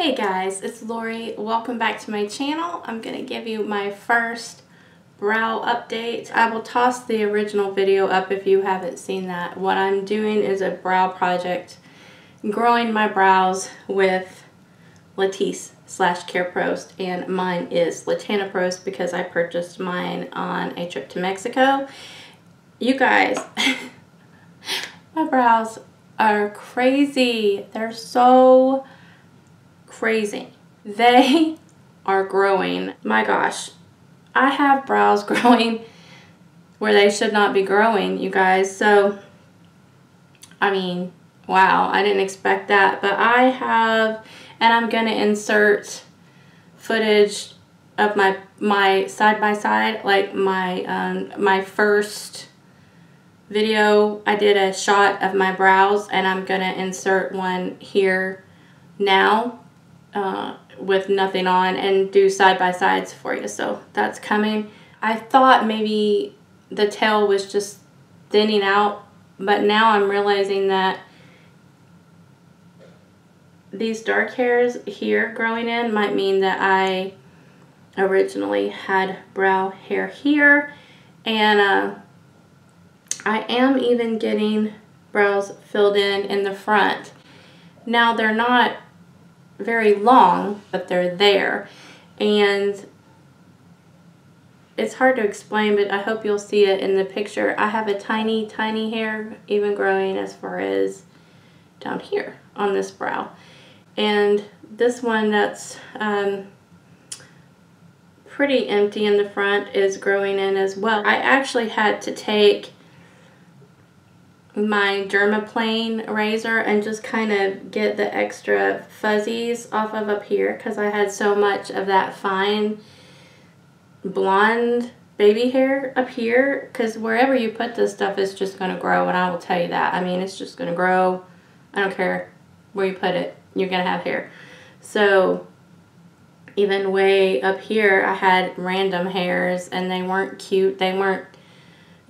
Hey guys, it's Lori. Welcome back to my channel. I'm going to give you my first brow update. I will toss the original video up if you haven't seen that. What I'm doing is a brow project, growing my brows with Latisse / Careprost, and mine is Latanaprost because I purchased mine on a trip to Mexico. You guys, my brows are crazy. They're so crazy. They are growing. My gosh, I have brows growing where they should not be growing, you guys. So, I mean, wow, I didn't expect that. But I have, and I'm going to insert footage of my side-by-side, like my first video. I did a shot of my brows, and I'm going to insert one here now. With nothing on, and do side-by-sides for you. So that's coming. I thought maybe the tail was just thinning out, but now I'm realizing that these dark hairs here growing in might mean that I originally had brow hair here, and I am even getting brows filled in the front. Now they're not very long, but they're there, and it's hard to explain, but I hope you'll see it in the picture. I have a tiny hair even growing as far as down here on this brow, and this one that's pretty empty in the front is growing in as well. I actually had to take my Dermacol razor and just kind of get the extra fuzzies off of up here because I had so much of that fine blonde baby hair up here, because wherever you put this stuff is just going to grow, and I will tell you that. I mean, it's just going to grow. I don't care where you put it, you're going to have hair. So even way up here I had random hairs, and they weren't cute. They weren't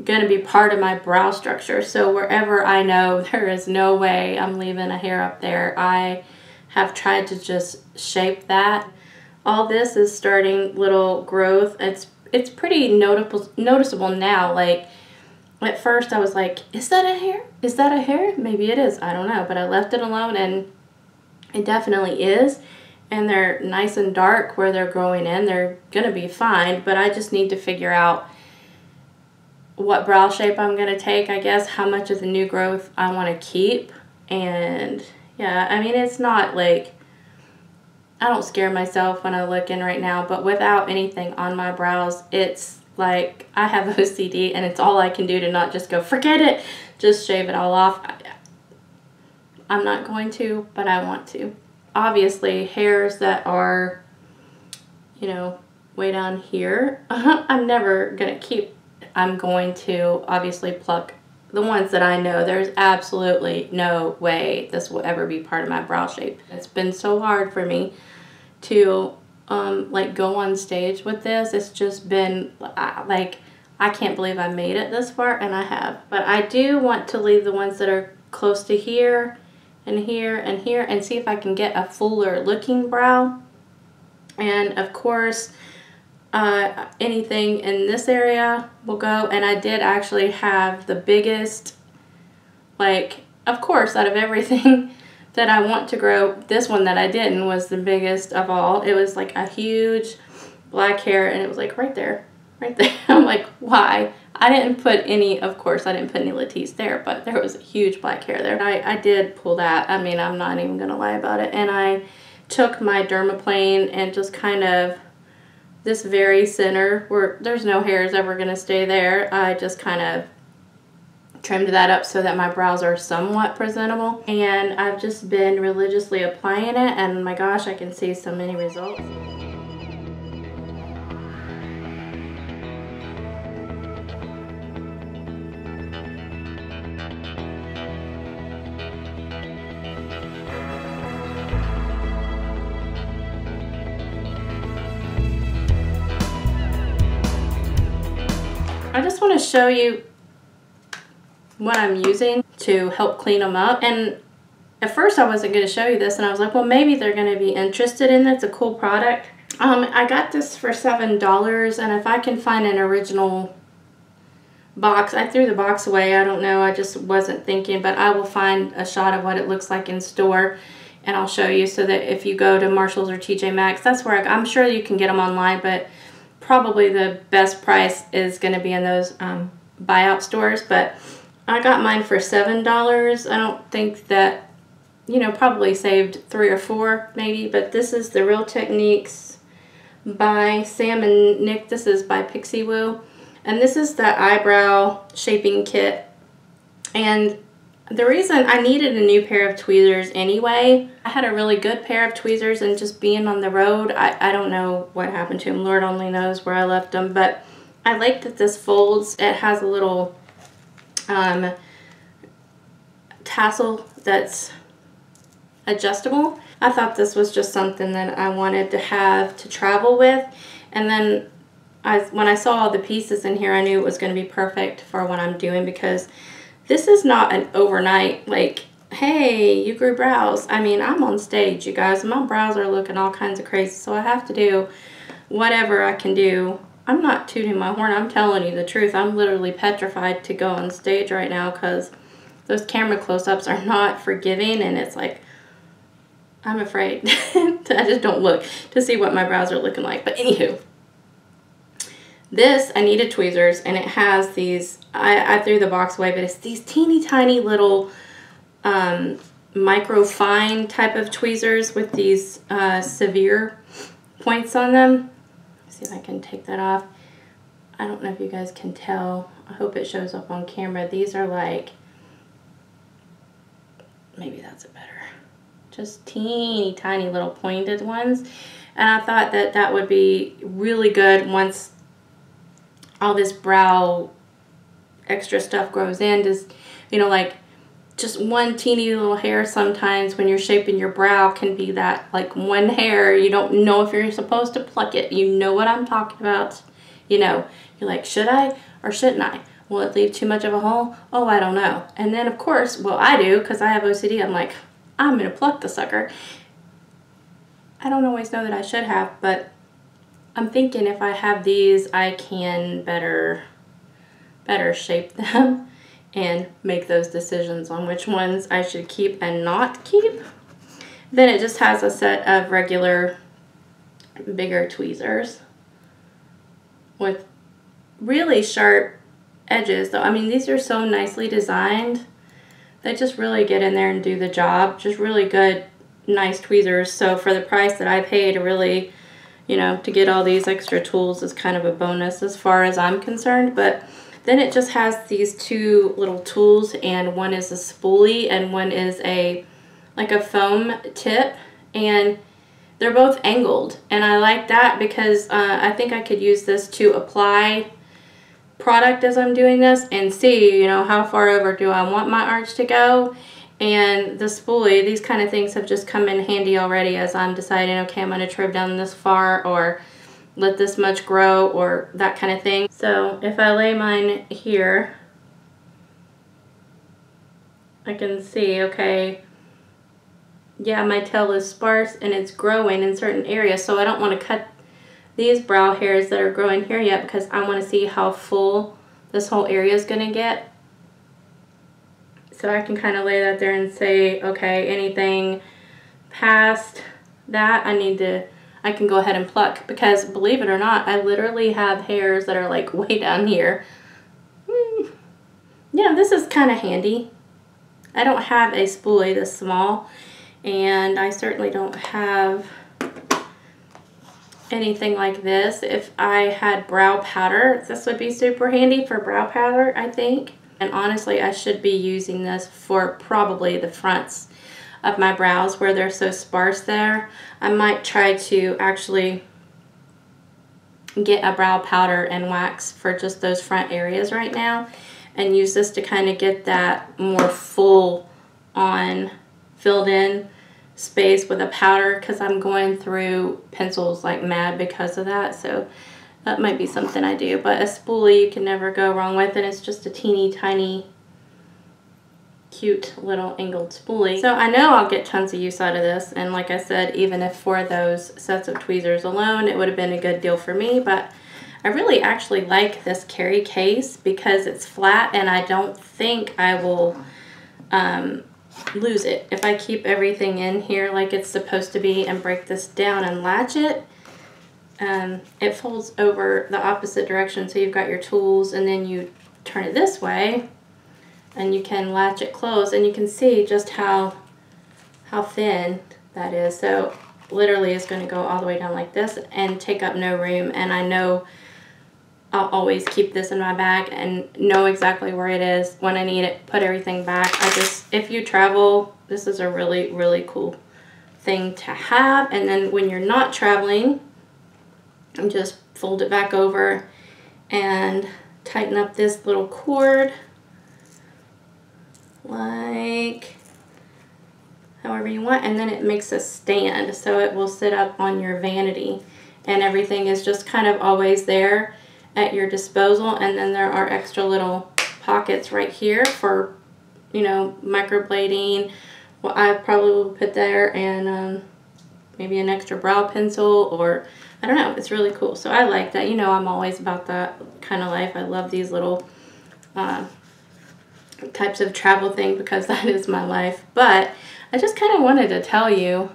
going to be part of my brow structure. So wherever I know there is no way I'm leaving a hair up there, I have tried to just shape that. All this is starting little growth. It's pretty noticeable now. Like at first I was like, is that a hair? Is that a hair? Maybe it is. I don't know. But I left it alone, and it definitely is. And they're nice and dark where they're growing in. They're going to be fine, but I just need to figure out what brow shape I'm going to take, I guess, how much of the new growth I want to keep. And yeah, I mean, it's not like, I don't scare myself when I look in right now, but without anything on my brows, it's like I have OCD, and it's all I can do to not just go, forget it, just shave it all off. I'm not going to, but I want to. Obviously, hairs that are, you know, way down here, I'm never going to keep. I'm going to obviously pluck the ones that I know there's absolutely no way this will ever be part of my brow shape. It's been so hard for me to like go on stage with this. It's just been like, I can't believe I made it this far, and I have. But I do want to leave the ones that are close to here and here and here, and see if I can get a fuller looking brow. And of course, anything in this area will go. And I did actually have the biggest, like, of course, out of everything that I want to grow, this one that I didn't was the biggest of all. It was like a huge black hair, and it was like right there. I'm like, why? I didn't put any, of course, I didn't put any Latisse there, but there was a huge black hair there. I did pull that. I mean, I'm not even going to lie about it. And I took my Dermacol and just kind of this very center where there's no hairs ever going to stay there, I just kind of trimmed that up so that my brows are somewhat presentable. And I've just been religiously applying it, and my gosh, I can see so many results. I just want to show you what I'm using to help clean them up. And at first I wasn't going to show you this, and I was like, well, maybe they're going to be interested in it. It's a cool product. I got this for $7, and if I can find an original box, I threw the box away. I don't know. I just wasn't thinking, but I will find a shot of what it looks like in store, and I'll show you, so that if you go to Marshall's or TJ Maxx, that's where I'm sure you can get them online, but probably the best price is going to be in those buyout stores. But I got mine for $7. I don't think that, you know, probably saved 3 or 4 maybe, but this is the Real Techniques by Sam and Nick. This is by Pixie Woo, and this is the eyebrow shaping kit. And the reason I needed a new pair of tweezers anyway, I had a really good pair of tweezers, and just being on the road, I don't know what happened to them. Lord only knows where I left them, but I like that this folds. It has a little tassel that's adjustable. I thought this was just something that I wanted to have to travel with, and then when I saw all the pieces in here, I knew it was going to be perfect for what I'm doing, because this is not an overnight, like, hey, you grew brows. I mean, I'm on stage, you guys. My brows are looking all kinds of crazy, so I have to do whatever I can do. I'm not tooting my horn. I'm telling you the truth. I'm literally petrified to go on stage right now, because those camera close-ups are not forgiving, and it's like, I'm afraid. I just don't look to see what my brows are looking like. But anywho, this, I needed tweezers, and it has these, I threw the box away, but it's these teeny tiny little micro fine type of tweezers with these severe points on them. Let's see if I can take that off. I don't know if you guys can tell. I hope it shows up on camera. These are like, maybe that's it better. Just teeny tiny little pointed ones. And I thought that that would be really good once all this brow extra stuff grows in. Just, you know, like just one teeny little hair sometimes when you're shaping your brow can be that, like, one hair. You don't know if you're supposed to pluck it. You know what I'm talking about. You know, you're like, should I or shouldn't I? Will it leave too much of a hole? Oh, I don't know. And then, of course, well, I do, because I have OCD. I'm like, I'm going to pluck the sucker. I don't always know that I should have, but I'm thinking if I have these, I can better shape them and make those decisions on which ones I should keep and not keep. Then it just has a set of regular bigger tweezers with really sharp edges, though. I mean, these are so nicely designed. They just really get in there and do the job. Just really good, nice tweezers. So for the price that I paid, really, you know, to get all these extra tools is kind of a bonus as far as I'm concerned. But then it just has these 2 little tools, and one is a spoolie and one is like a foam tip, and they're both angled, and I like that because I think I could use this to apply product as I'm doing this and see, you know, how far over do I want my arch to go. And the spoolie, these kind of things have just come in handy already as I'm deciding, okay, I'm going to trim down this far, or let this much grow, or that kind of thing. So if I lay mine here, I can see, okay, yeah, my tail is sparse and it's growing in certain areas, so I don't want to cut these brow hairs that are growing here yet, because I want to see how full this whole area is going to get. So I can kind of lay that there and say, okay, anything past that I can go ahead and pluck, because believe it or not, I literally have hairs that are like way down here. Yeah, this is kind of handy. I don't have a spoolie this small, and I certainly don't have anything like this. If I had brow powder, this would be super handy for brow powder, I think. And honestly, I should be using this for probably the fronts of my brows where they're so sparse there. I might try to actually get a brow powder and wax for just those front areas right now, and use this to kind of get that more full on filled in space with a powder, because I'm going through pencils like mad because of that. So that might be something I do. But a spoolie you can never go wrong with, and it's just a teeny tiny cute little angled spoolie. So I know I'll get tons of use out of this, and like I said, even if for those sets of tweezers alone, it would have been a good deal for me, but I really actually like this carry case because it's flat and I don't think I will lose it. If I keep everything in here like it's supposed to be and break this down and latch it, it folds over the opposite direction, so you've got your tools and then you turn it this way and you can latch it closed, and you can see just how thin that is. So literally it's going to go all the way down like this and take up no room, and I know I'll always keep this in my bag and know exactly where it is when I need it, put everything back. If you travel, this is a really, really cool thing to have. And then when you're not traveling, just fold it back over and tighten up this little cord, like however you want, and then it makes a stand so it will sit up on your vanity, and everything is just kind of always there at your disposal. And then there are extra little pockets right here for, you know, microblading. Well, I probably will put there, and maybe an extra brow pencil, or I don't know. It's really cool. So I like that. You know, I'm always about that kind of life. I love these little types of travel thing because that is my life. But I just kind of wanted to tell you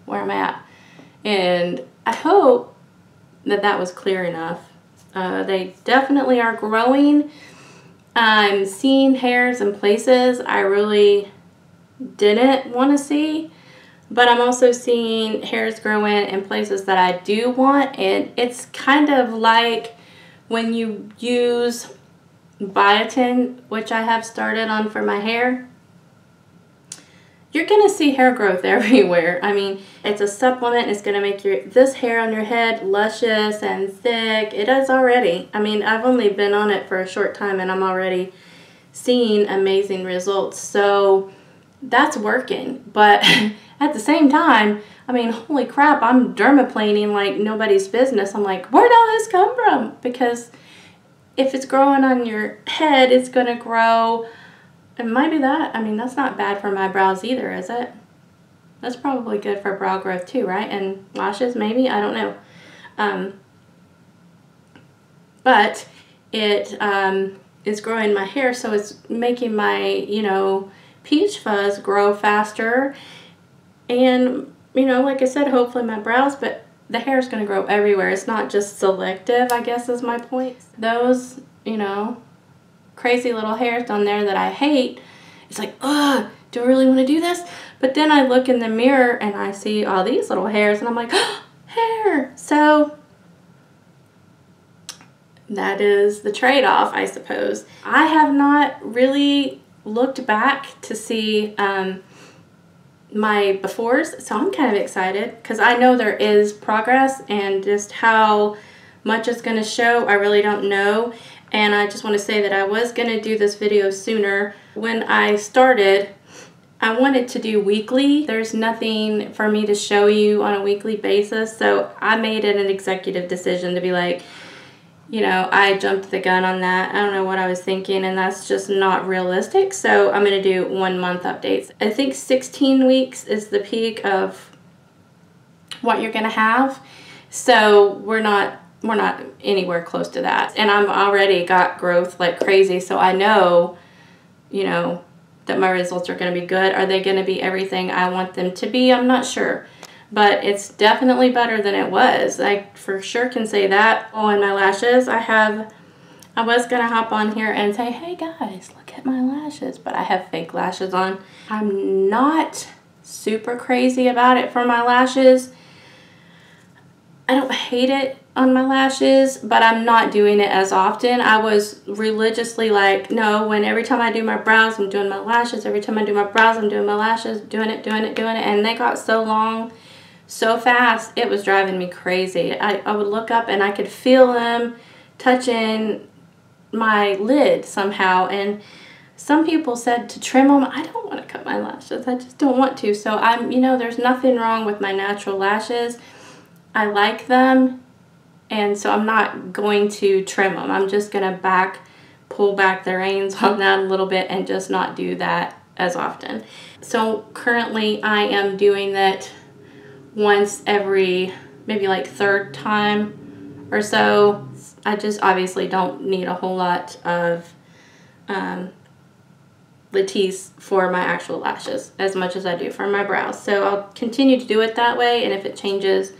where I'm at, and I hope that that was clear enough. They definitely are growing. I'm seeing hairs in places I really didn't want to see, but I'm also seeing hairs growing in places that I do want, and it's kind of like when you use biotin, which I have started on for my hair, you're gonna see hair growth everywhere. I mean, it's a supplement. It's gonna make this hair on your head luscious and thick. It is already. I mean, I've only been on it for a short time and I'm already seeing amazing results. So that's working. But at the same time, I mean, holy crap, I'm dermaplaning like nobody's business. I'm like, where'd all this come from? Because if it's growing on your head, it's gonna grow. It might be that. I mean, that's not bad for my brows either, is it? That's probably good for brow growth too, right? And lashes, maybe? I don't know. But it is growing my hair, so it's making my, you know, peach fuzz grow faster. And, you know, like I said, hopefully my brows, but the hair is going to grow everywhere. It's not just selective, I guess is my point. Those, you know, crazy little hairs down there that I hate, it's like, ugh, do I really want to do this? But then I look in the mirror and I see all these little hairs and I'm like, oh, hair. So that is the trade-off, I suppose. I have not really looked back to see my befores, so I'm kind of excited because I know there is progress, and just how much it's going to show, I really don't know. And I just want to say that I was going to do this video sooner. When I started, I wanted to do weekly. There's nothing for me to show you on a weekly basis, so I made it an executive decision to be like, you know, I jumped the gun on that. I don't know what I was thinking, and that's just not realistic. So I'm going to do 1 month updates. I think 16 weeks is the peak of what you're going to have. So we're not anywhere close to that. And I've already got growth like crazy, so I know, you know, that my results are going to be good. Are they going to be everything I want them to be? I'm not sure. But it's definitely better than it was. I for sure can say that. Oh, and my lashes, I was going to hop on here and say, hey guys, look at my lashes. But I have fake lashes on. I'm not super crazy about it for my lashes. I don't hate it on my lashes, but I'm not doing it as often. I was religiously like, no, when every time I do my brows, I'm doing my lashes. Every time I do my brows, I'm doing my lashes, doing it. And they got so long, so fast, it was driving me crazy. I would look up and I could feel them touching my lid somehow. And some people said to trim them. I don't want to cut my lashes. I just don't want to. So you know, there's nothing wrong with my natural lashes. I like them, and so I'm not going to trim them. I'm just going to pull back the reins on that a little bit and just not do that as often. So currently I am doing that once every maybe like third time or so. I just obviously don't need a whole lot of Latisse for my actual lashes as much as I do for my brows. So I'll continue to do it that way, and if it changes,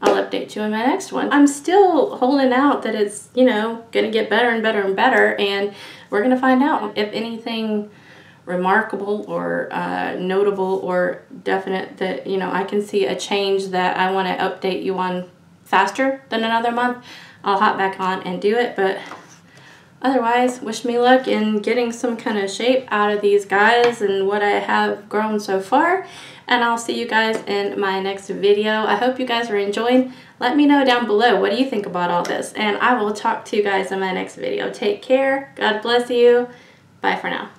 I'll update you in my next one. I'm still holding out that it's, you know, gonna get better and better and better, and we're gonna find out if anything remarkable or notable or definite that, you know, I can see a change that I want to update you on faster than another month. I'll hop back on and do it, but otherwise, wish me luck in getting some kind of shape out of these guys and what I have grown so far. And I'll see you guys in my next video. I hope you guys are enjoying. Let me know down below, what do you think about all this? And I will talk to you guys in my next video. Take care. God bless you. Bye for now.